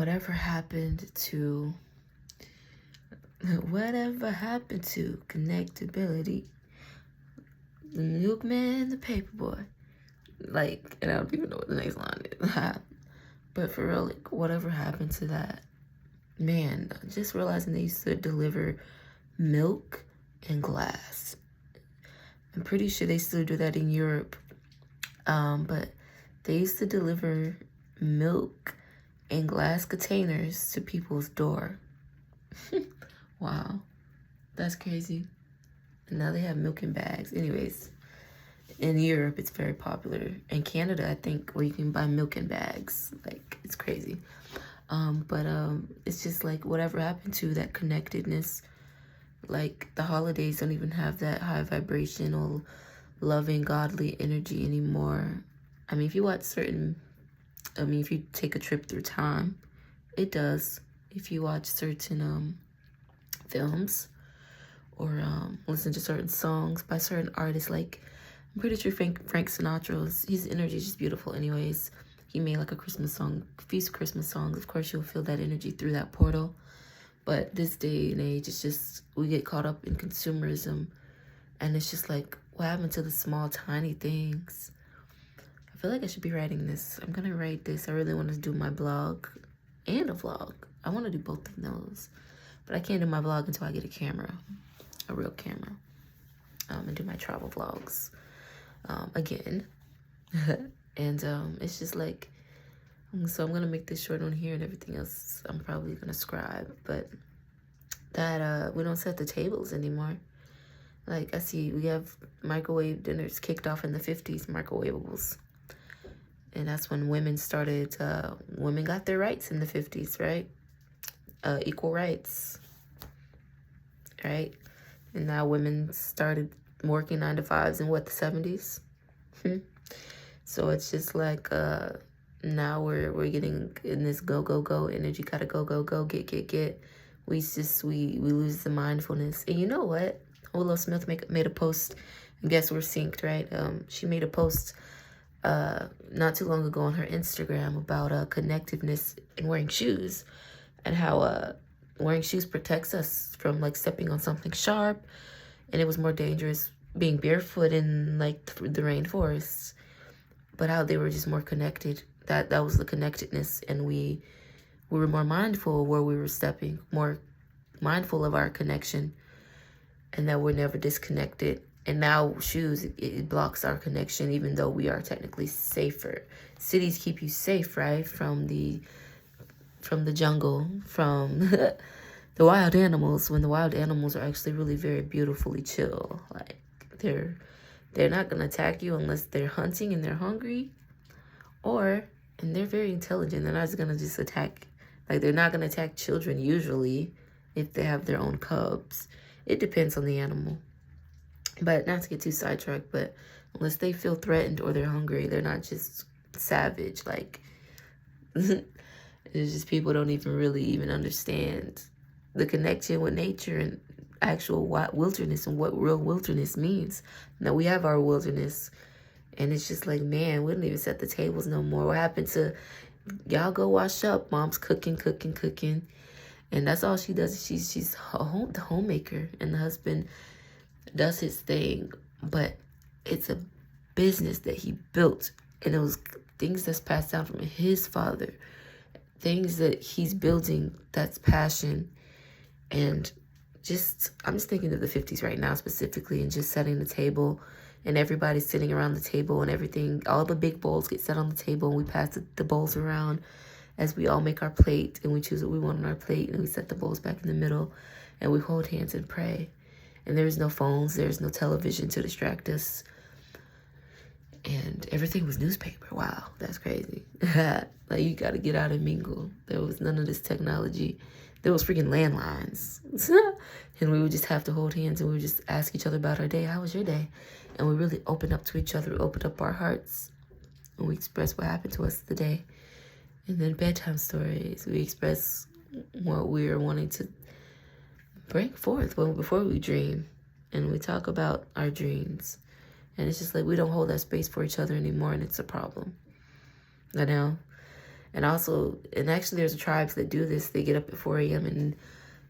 whatever happened to connectability? The milkman, the paperboy. Like, and I don't even know what the next line is. But for real, like, whatever happened to that? Man, just realizing they used to deliver milk and glass. I'm pretty sure they still do that in Europe. But they used to deliver milk in glass containers to people's door. Wow, that's crazy. And now they have milk in bags. Anyways, in Europe, it's very popular. In Canada, I think, where you can buy milk in bags. Like, it's crazy. But it's just like whatever happened to that connectedness. Like, the holidays don't even have that high vibrational, loving, godly energy anymore. I mean, if you watch if you take a trip through time, it does. If you watch certain films or listen to certain songs by certain artists, like, I'm pretty sure Frank Sinatra's, his energy is just beautiful anyways. He made like a Christmas song, a few Christmas songs. Of course, you'll feel that energy through that portal. But this day and age, it's just, we get caught up in consumerism. And it's just like, what happened to the small, tiny things? I feel like I should be writing this. I'm going to write this. I really want to do my blog and a vlog. I want to do both of those. But I can't do my vlog until I get a camera, a real camera. And do my travel vlogs again. And it's just like, so I'm gonna make this short on here, and everything else I'm probably gonna scribe. But that we don't set the tables anymore. Like, I see we have microwave dinners kicked off in the 50s, microwavables. And that's when women started, women got their rights in the 50s, right? Equal rights, right? And now women started working 9 to 5s in what, the 70s? So it's just like, now we're getting in this go energy, gotta go, get. We lose the mindfulness. And you know what? Willow Smith made a post, and guess we're synced, right? She made a post not too long ago on her Instagram about connectiveness and wearing shoes, and how wearing shoes protects us from like stepping on something sharp, and it was more dangerous being barefoot in like the rainforest. But how they were just more connected. That was the connectedness, and we were more mindful where we were stepping, more mindful of our connection, and that we're never disconnected. And now shoes, it blocks our connection, even though we are technically safer. Cities keep you safe, right? From the jungle, from the wild animals, when the wild animals are actually really very beautifully chill. Like, they're not going to attack you unless they're hunting and they're hungry, and they're very intelligent. They're not just going to just attack. Like, they're not going to attack children usually if they have their own cubs. It depends on the animal. But not to get too sidetracked, but unless they feel threatened or they're hungry, they're not just savage. Like, it's just people don't even really understand the connection with nature and actual wilderness and what real wilderness means. Now we have our wilderness, and it's just like, man, we don't even set the tables no more. What happened to y'all? Go wash up. Mom's cooking, and that's all she does. She's the homemaker, and the husband does his thing. But it's a business that he built, and it was things that's passed down from his father, things that he's building. That's passion. And I'm just thinking of the 50s right now specifically, and just setting the table, and everybody's sitting around the table, and everything, all the big bowls get set on the table, and we pass the bowls around as we all make our plate, and we choose what we want on our plate, and we set the bowls back in the middle, and we hold hands and pray. And there's no phones, there's no television to distract us. And everything was newspaper. Wow, that's crazy. Like, you got to get out and mingle. There was none of this technology. There was freaking landlines. And we would just have to hold hands, and we would just ask each other about our day. How was your day? And we really open up to each other, open up our hearts, and we express what happened to us today. And then bedtime stories. We express what we're wanting to bring forth before we dream. And we talk about our dreams. And it's just like we don't hold that space for each other anymore, and it's a problem. I know. And also, and actually there's tribes that do this. They get up at 4 a.m. and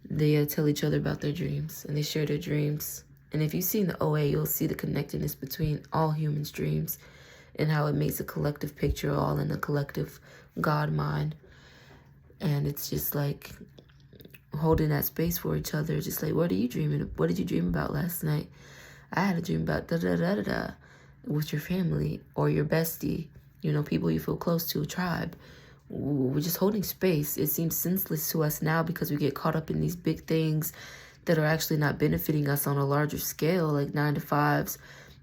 they tell each other about their dreams, and they share their dreams. And if you've seen the OA, you'll see the connectedness between all humans' dreams and how it makes a collective picture, all in a collective God mind. And it's just like holding that space for each other. Just like, what are you dreaming of? What did you dream about last night? I had a dream about da-da-da-da-da with your family or your bestie, you know, people you feel close to, a tribe. We're just holding space. It seems senseless to us now because we get caught up in these big things that are actually not benefiting us on a larger scale, like 9-to-5s,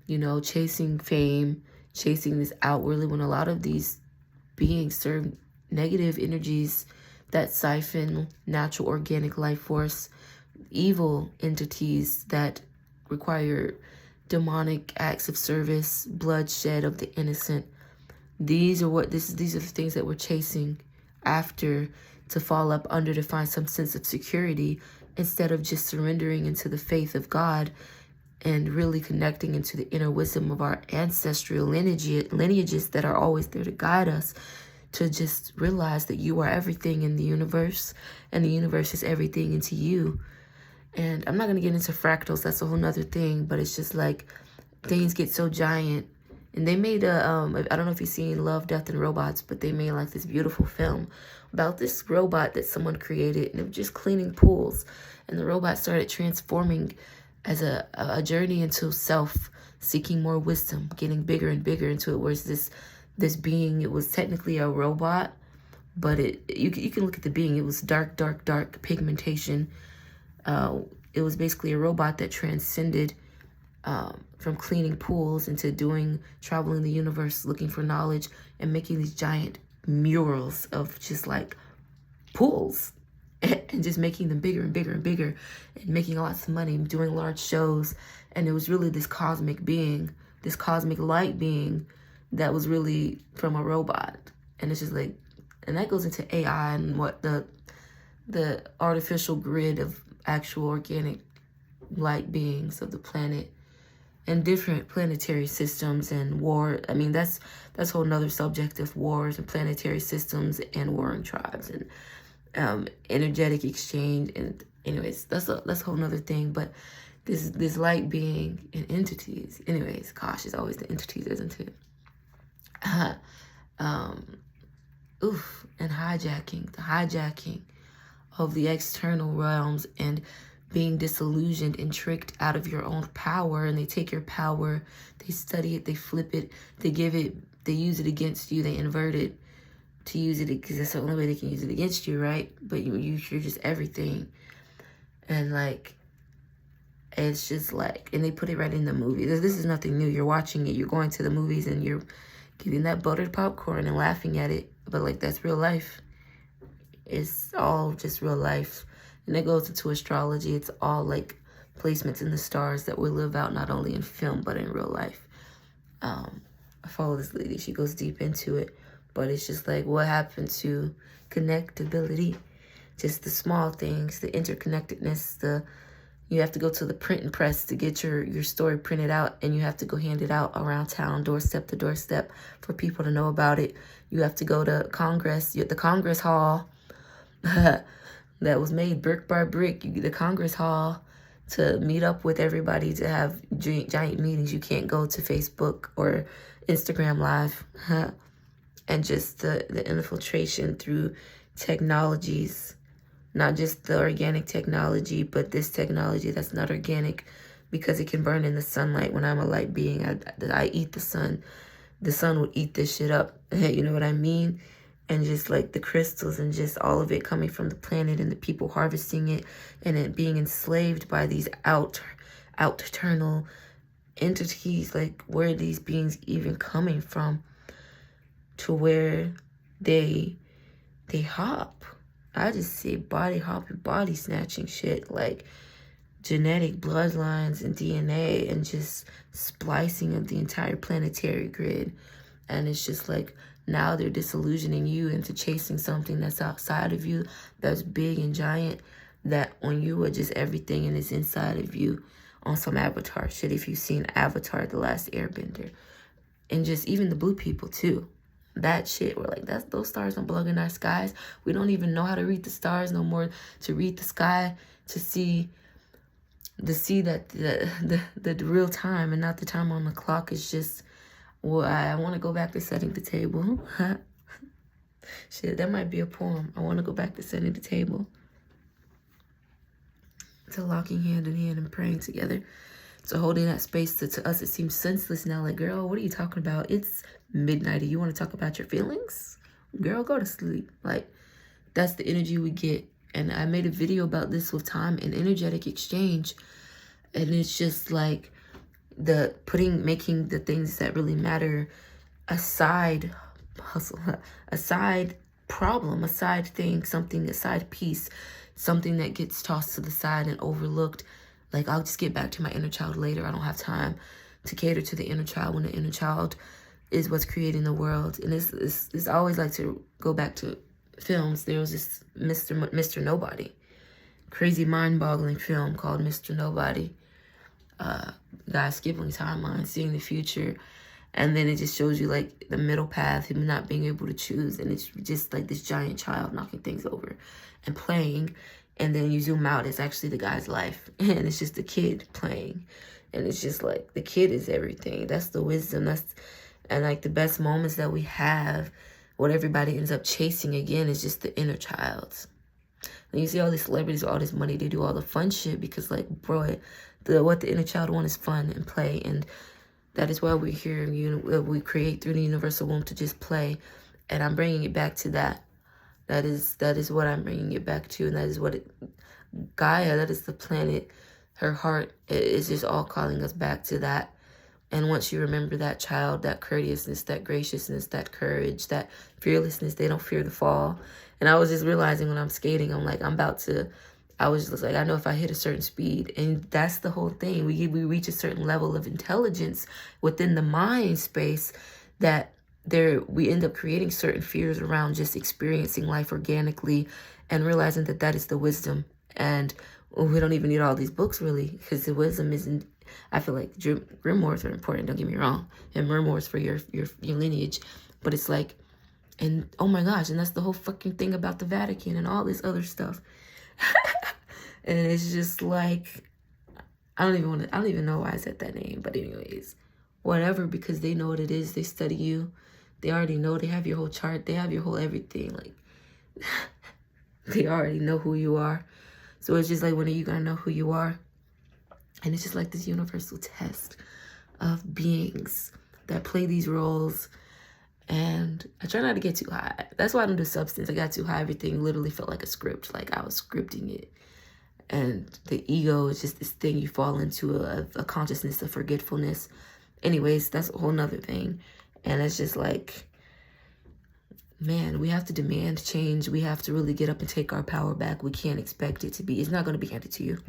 you know, chasing fame, chasing this outwardly, when a lot of these beings serve negative energies that siphon natural organic life force, evil entities that require demonic acts of service, bloodshed of the innocent. These are the things that we're chasing after, to fall up under, to find some sense of security, instead of just surrendering into the faith of God and really connecting into the inner wisdom of our ancestral lineages that are always there to guide us, to just realize that you are everything in the universe, and the universe is everything into you. And I'm not going to get into fractals. That's a whole nother thing. But it's just like things get so giant. And they made I don't know if you've seen Love, Death, and Robots, but they made like this beautiful film about this robot that someone created. And it was just cleaning pools. And the robot started transforming as a journey into self, seeking more wisdom, getting bigger and bigger into it. Whereas this being, it was technically a robot, but you can look at the being. It was dark pigmentation. It was basically a robot that transcended from cleaning pools into traveling the universe, looking for knowledge, and making these giant murals of just like pools, and just making them bigger and bigger and bigger, and making lots of money, doing large shows. And it was really this cosmic being, this cosmic light being that was really from a robot. And it's just like, and that goes into AI and what the artificial grid of actual organic light beings of the planet, and different planetary systems and war. I mean, that's a whole nother subject of wars and planetary systems and warring tribes and energetic exchange. And anyways, that's a whole nother thing. But this light being and entities. Anyways, gosh, it's always the entities, isn't it? And the hijacking of the external realms, and being disillusioned and tricked out of your own power. And they take your power, they study it, they flip it, they use it against you, they invert it to use it, because that's the only way they can use it against you, right? But you're just everything. And like, it's just like, and they put it right in the movie. This is nothing new. You're watching it, you're going to the movies, and you're getting that buttered popcorn and laughing at it. But like, that's real life. It's all just real life. And it goes into astrology. It's all like placements in the stars that we live out, not only in film, but in real life. I follow this lady. She goes deep into it. But it's just like, what happened to connectability? Just the small things, the interconnectedness, you have to go to the printing press to get your story printed out, and you have to go hand it out around town, doorstep to doorstep, for people to know about it. You have to go to Congress, the Congress Hall that was made brick by brick, the Congress Hall, to meet up with everybody, to have giant meetings. You can't go to Facebook or Instagram Live. And just the infiltration through technologies, not just the organic technology, but this technology that's not organic, because it can burn in the sunlight. When I'm a light being, I eat the sun. The sun would eat this shit up. You know what I mean? And just like the crystals and just all of it coming from the planet, and the people harvesting it, and it being enslaved by these outternal entities. Like, where are these beings even coming from, to where they hop? I just see body hopping, body snatching shit, like genetic bloodlines and DNA, and just splicing of the entire planetary grid. And it's just like, now they're disillusioning you into chasing something that's outside of you, that's big and giant, that when you are just everything and it's inside of you, on some Avatar shit. If you've seen Avatar, The Last Airbender, and just even the blue people too. that shit. We're like, those stars don't belong in our skies. We don't even know how to read the stars no more, to read the sky, to see that the real time and not the time on the clock is just, well, I want to go back to setting the table. Shit, that might be a poem. I want to go back to setting the table. To locking hand in hand and praying together. So holding that space, to us it seems senseless now. Like, girl, what are you talking about? It's midnight and you want to talk about your feelings? Girl, go to sleep. Like, that's the energy we get. And I made a video about this with time and energetic exchange. And it's just like making the things that really matter a side hustle, a side problem, a side thing, something, a side piece, something that gets tossed to the side and overlooked. Like, I'll just get back to my inner child later. I don't have time to cater to the inner child when the inner child is what's creating the world. And it's I always like to go back to films. There was this Mr. Nobody, crazy mind-boggling film called Mr. Nobody. Guy skipping timeline, seeing the future, and then it just shows you like the middle path, him not being able to choose, and it's just like this giant child knocking things over and playing, and then you zoom out, it's actually the guy's life, and it's just the kid playing, and it's just like the kid is everything. That's the wisdom. And like the best moments that we have, what everybody ends up chasing again is just the inner child. And you see all these celebrities with all this money, they do all the fun shit because, like, bro, what the inner child wants is fun and play. And that is why we're here. We create through the universal womb to just play. And I'm bringing it back to that. That is what I'm bringing it back to. And that is what Gaia, that is the planet, her heart is just all calling us back to that. And once you remember that child, that courteousness, that graciousness, that courage, that fearlessness, they don't fear the fall. And I was just realizing when I'm skating, I'm like, I was just like, I know if I hit a certain speed, and that's the whole thing. We reach a certain level of intelligence within the mind space that we end up creating certain fears around just experiencing life organically and realizing that is the wisdom. And we don't even need all these books really, because the wisdom isn't. I feel like grimoires are important, don't get me wrong, and memoirs for your lineage, but it's like, and oh my gosh, and that's the whole fucking thing about the Vatican and all this other stuff. And it's just like, I don't even know why I said that name, but anyways, whatever, because they know what it is. They study you. They already know. They have your whole chart. They have your whole everything. Like, they already know who you are. So it's just like, when are you gonna know who you are? And it's just like this universal test of beings that play these roles. And I try not to get too high. That's why I don't do substance. I got too high. Everything literally felt like a script. Like I was scripting it. And the ego is just this thing you fall into, a consciousness of forgetfulness. Anyways, that's a whole nother thing. And it's just like, man, we have to demand change. We have to really get up and take our power back. We can't expect it to be. It's not going to be handed to you.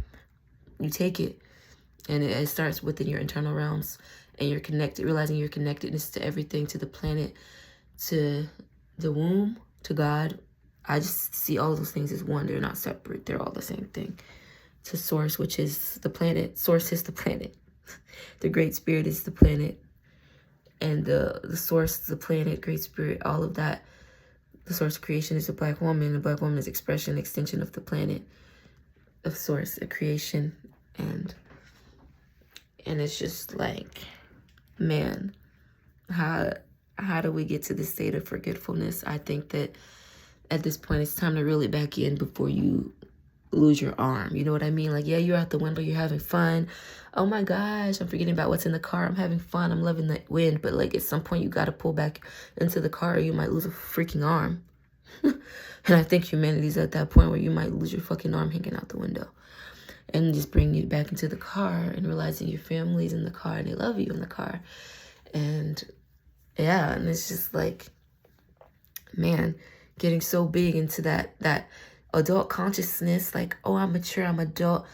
You take it. And it starts within your internal realms. And you're connected, realizing your connectedness to everything, to the planet, to the womb, to God. I just see all those things as one. They're not separate. They're all the same thing. To Source, which is the planet. Source is the planet. The Great Spirit is the planet. And the Source, the planet, Great Spirit, all of that. The Source of creation is a Black woman. The Black woman is expression, extension of the planet, of Source, a creation. And it's just like, man, how do we get to this state of forgetfulness? I think that at this point, it's time to reel it back in before you lose your arm. You know what I mean? Like, yeah, you're out the window, you're having fun. Oh my gosh, I'm forgetting about what's in the car. I'm having fun. I'm loving the wind. But like at some point, you got to pull back into the car or you might lose a freaking arm. And I think humanity's at that point where you might lose your fucking arm hanging out the window. And just bring you back into the car and realizing your family's in the car and they love you in the car. And yeah, and it's just like, man, getting so big into that adult consciousness, like, oh, I'm mature, I'm adult,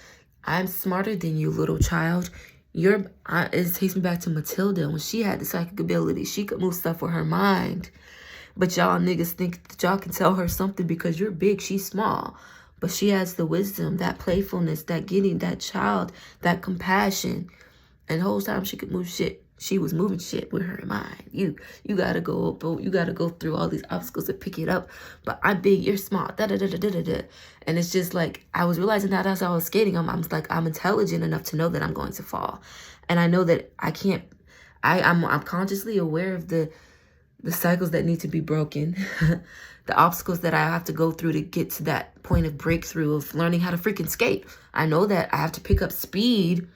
I'm smarter than you, little child. It takes me back to Matilda when she had the psychic ability. She could move stuff with her mind. But y'all niggas think that y'all can tell her something because you're big, she's small. But she has the wisdom, that playfulness, that getting, that child, that compassion. And the whole time she could move shit She was moving shit with her mind. You gotta go, you gotta go through all these obstacles to pick it up. But I'm big, you're small. Da da da da da da da. And it's just like I was realizing that as I was skating, I'm like I'm intelligent enough to know that I'm going to fall, and I know that I can't. I'm consciously aware of the cycles that need to be broken, the obstacles that I have to go through to get to that point of breakthrough of learning how to freaking skate. I know that I have to pick up speed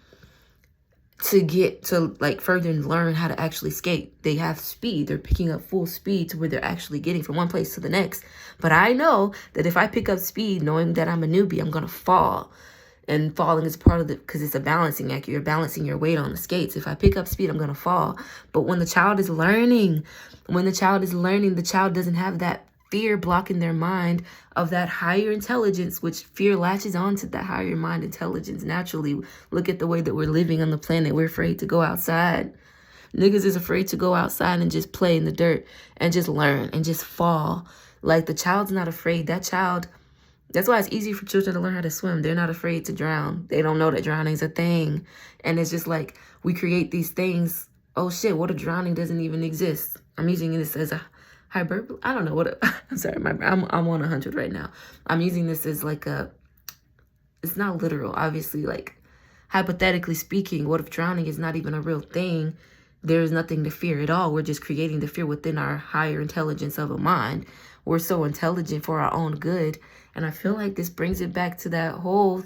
to get to like further and learn how to actually skate. They have speed. They're picking up full speed to where they're actually getting from one place to the next. But I know that if I pick up speed, knowing that I'm a newbie, I'm going to fall. And falling is part of the, because it's a balancing act. You're balancing your weight on the skates. If I pick up speed, I'm going to fall. But when the child is learning, the child doesn't have that fear blocking their mind of that higher intelligence, which fear latches onto that higher mind intelligence naturally. Look at the way that we're living on the planet. We're afraid to go outside. Niggas is afraid to go outside and just play in the dirt and just learn and just fall. Like the child's not afraid. That child, that's why it's easy for children to learn how to swim. They're not afraid to drown. They don't know that drowning's a thing. And it's just like we create these things. Oh shit, what if drowning doesn't even exist? I'm using this as a hyperbole. I don't know what. I'm sorry, I'm on 100 right now. I'm using this as like it's not literal, obviously. Like hypothetically speaking, what if drowning is not even a real thing? There is nothing to fear at all. We're just creating the fear within our higher intelligence of a mind. We're so intelligent for our own good. And I feel like this brings it back to that whole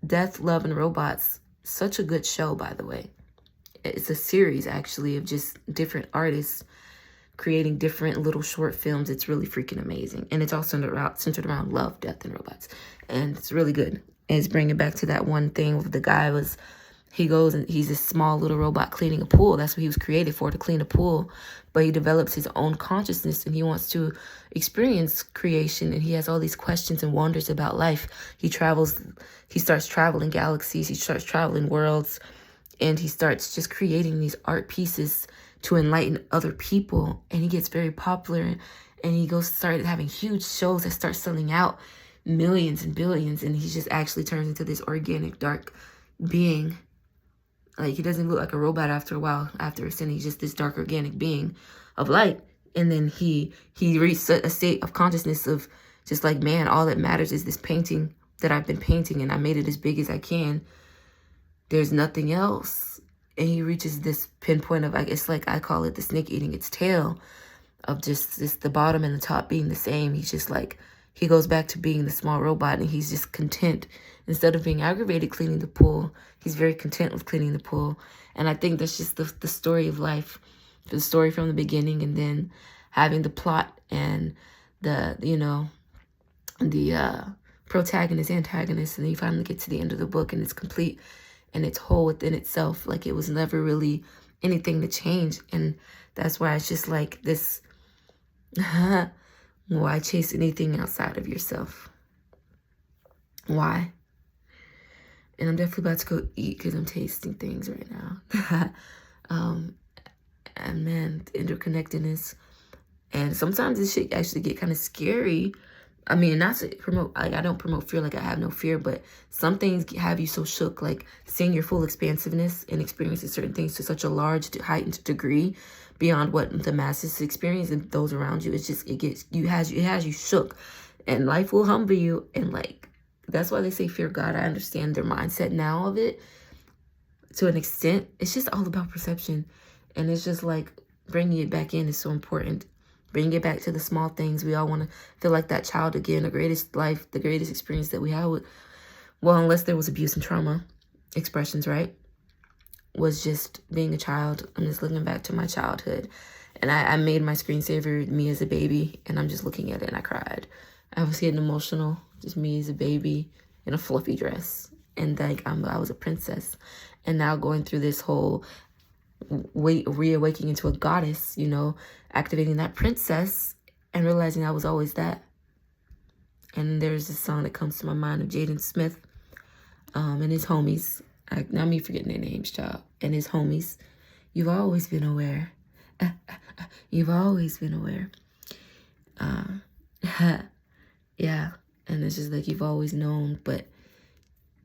Death, Love, and Robots. Such a good show, by the way. It's a series, actually, of just different artists creating different little short films. It's really freaking amazing. And it's all centered around love, death, and robots. And it's really good. And it's bringing back to that one thing with the guy he goes and he's a small little robot cleaning a pool. That's what he was created for, to clean a pool. But he develops his own consciousness and he wants to experience creation. And he has all these questions and wonders about life. He starts traveling galaxies. He starts traveling worlds. And he starts just creating these art pieces to enlighten other people. And he gets very popular. And he started having huge shows that start selling out millions and billions. And he just actually turns into this organic, dark being. Like, he doesn't look like a robot after a while, after ascending. He's just this dark, organic being of light. And then he reached a state of consciousness of just like, man, all that matters is this painting that I've been painting, and I made it as big as I can. There's nothing else. And he reaches this pinpoint of, it's like, I call it the snake eating its tail, of just the bottom and the top being the same. He's just like, he goes back to being the small robot, and he's just content. Instead of being aggravated cleaning the pool, he's very content with cleaning the pool. And I think that's just the story of life, the story from the beginning, and then having the plot and the protagonist, antagonist, and then you finally get to the end of the book and it's complete and it's whole within itself. Like, it was never really anything to change. And that's why it's just like this, why chase anything outside of yourself? Why? And I'm definitely about to go eat because I'm tasting things right now. And man, the interconnectedness. And sometimes this shit actually get kind of scary. I mean, not to promote, like, I don't promote fear, like I have no fear, but some things have you so shook, like seeing your full expansiveness and experiencing certain things to such a large, heightened degree beyond what the masses experience and those around you. It's just, it has you shook, and life will humble you. And like, that's why they say fear God. I understand their mindset now of it to an extent. It's just all about perception. And it's just like bringing it back in is so important. Bring it back to the small things. We all want to feel like that child again. The greatest life, the greatest experience that we had with, well, unless there was abuse and trauma expressions, right? Was just being a child. I'm just looking back to my childhood. And I made my screensaver me as a baby. And I'm just looking at it and I cried. I was getting emotional. Just me as a baby in a fluffy dress. And like I was a princess. And now going through this whole reawakening into a goddess, you know, activating that princess and realizing I was always that. And there's this song that comes to my mind of Jaden Smith and his homies. Now me forgetting their names, child. And his homies. You've always been aware. You've always been aware. Yeah. And it's just like, you've always known. But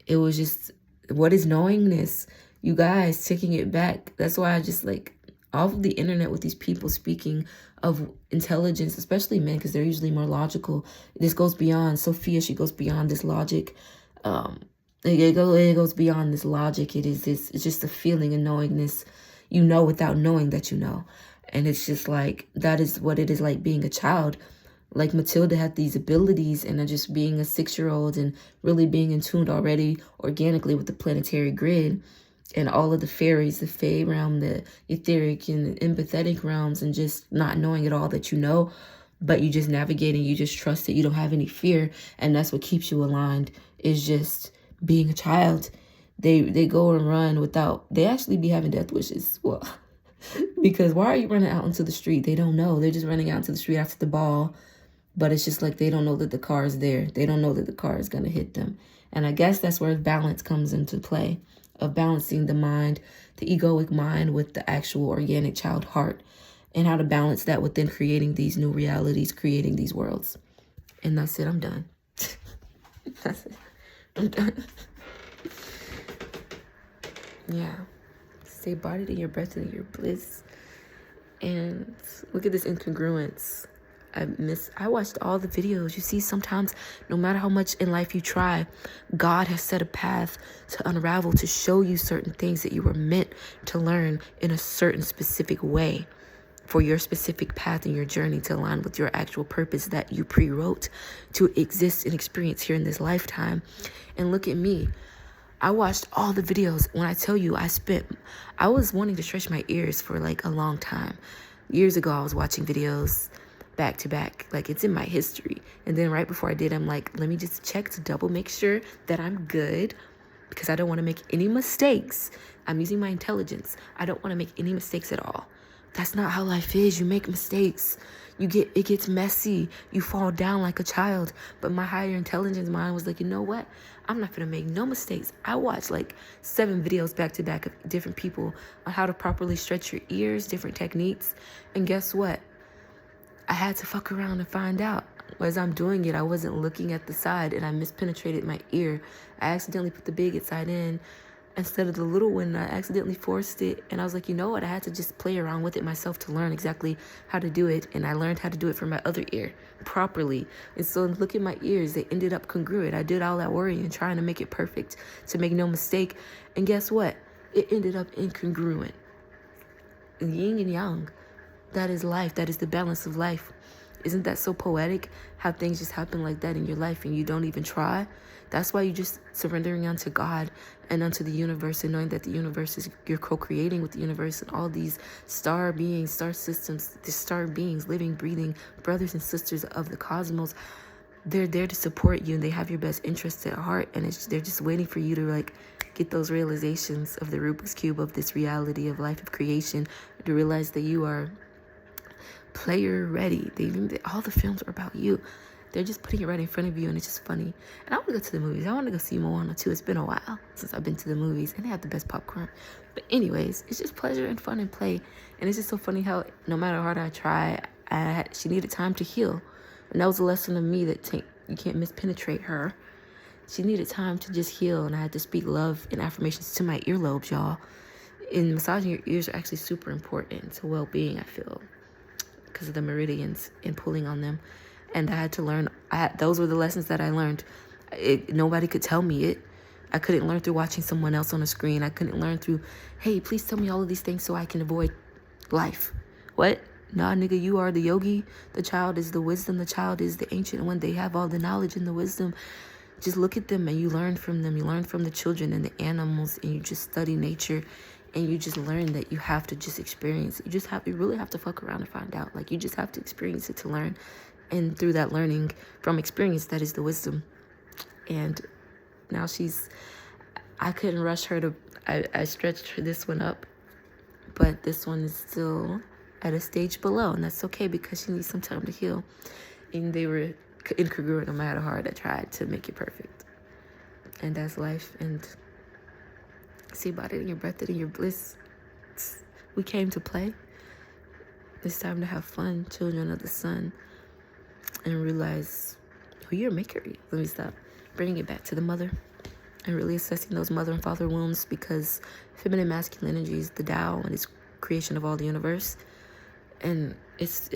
it was just What is knowingness? You guys, taking it back. That's why I just like off of the internet with these people speaking of intelligence, especially men, because they're usually more logical. This goes beyond Sophia. She goes beyond this logic. It goes beyond this logic. It's just a feeling and knowingness. You know without knowing that you know. And it's just like, that is what it is like being a child. Like Matilda had these abilities, and just being a 6-year-old and really being in tune already organically with the planetary grid and all of the fairies, the fae realm, the etheric and empathetic realms, and just not knowing at all that you know, but you just navigating, you just trust it, you don't have any fear, and that's what keeps you aligned, is just being a child. They go and run without, they actually be having death wishes. Well, because why are you running out into the street? They don't know. They're just running out into the street after the ball. But it's just like they don't know that the car is there. They don't know that the car is going to hit them. And I guess that's where balance comes into play, of balancing the mind, the egoic mind with the actual organic child heart, and how to balance that within creating these new realities, creating these worlds. And that's it. I'm done. That's it. I'm done. Yeah. Stay bodied in your breath and your bliss. And look at this incongruence. I watched all the videos. You see, sometimes no matter how much in life you try, God has set a path to unravel, to show you certain things that you were meant to learn in a certain specific way for your specific path in your journey to align with your actual purpose that you pre-wrote to exist and experience here in this lifetime. And look at me. I watched all the videos. When I tell you, I was wanting to stretch my ears for like a long time. Years ago, I was watching videos back to back, like it's in my history. And then right before I did, I'm like, let me just check to double make sure that I'm good, because I don't want to make any mistakes. I'm using my intelligence. I don't want to make any mistakes at all. That's not how life is. You make mistakes. It gets messy. You fall down like a child. But my higher intelligence mind was like, you know what? I'm not going to make no mistakes. I watched like 7 videos back to back of different people on how to properly stretch your ears, different techniques. And guess what? I had to fuck around and find out. As I'm doing it, I wasn't looking at the side, and I mispenetrated my ear. I accidentally put the big side in instead of the little one. I accidentally forced it, and I was like, you know what? I had to just play around with it myself to learn exactly how to do it, and I learned how to do it for my other ear properly. And so look at my ears. They ended up congruent. I did all that worrying and trying to make it perfect, to make no mistake, and guess what? It ended up incongruent. Yin and yang. That is life. That is the balance of life. Isn't that so poetic? How things just happen like that in your life and you don't even try? That's why you just surrendering unto God and unto the universe, and knowing that the universe is, you're co-creating with the universe and all these star beings, star systems, the star beings, living, breathing, brothers and sisters of the cosmos. They're there to support you, and they have your best interests at heart. And they're just waiting for you to like get those realizations of the Rubik's Cube of this reality of life, of creation, to realize that you are player ready. All the films are about you. They're just putting it right in front of you, and it's just funny. And I want to go to the movies. I want to go see Moana too. It's been a while since I've been to the movies, and they have the best popcorn. But anyways, it's just pleasure and fun and play. And it's just so funny how no matter how hard I try, she needed time to heal. And that was a lesson of me that you can't mispenetrate her. She needed time to just heal, and I had to speak love and affirmations to my earlobes, y'all. And massaging your ears are actually super important to well-being, I feel, because of the meridians and pulling on them. And I had to learn. Those were the lessons that I learned. Nobody could tell me it. I couldn't learn through watching someone else on a screen. I couldn't learn through, hey, please tell me all of these things so I can avoid life. What? Nah, nigga, you are the yogi. The child is the wisdom. The child is the ancient one. They have all the knowledge and the wisdom. Just look at them and you learn from them. You learn from the children and the animals, and you just study nature, and you just learn that you have to just experience it. You really have to fuck around and find out. Like, you just have to experience it to learn. And through that learning from experience, that is the wisdom. And now I couldn't rush her I stretched this one up, but this one is still at a stage below, and that's okay because she needs some time to heal. And they were incongruent no matter how hard I tried to make it perfect. And that's life. And see about it in your breath, it in your bliss. We came to play. It's time to have fun, children of the sun, and realize who you're Mercury. Let me stop. Bringing it back to the mother. and really assessing those mother and father wounds, because feminine masculine energy is the Tao and it's creation of all the universe. And it's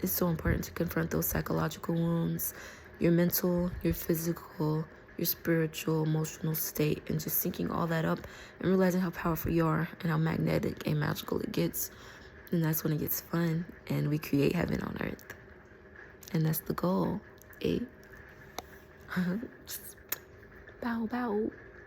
so important to confront those psychological wounds, your mental, your physical, your spiritual, emotional state, and just syncing all that up and realizing how powerful you are and how magnetic and magical it gets. And that's when it gets fun and we create heaven on earth. And that's the goal. Bow, bow.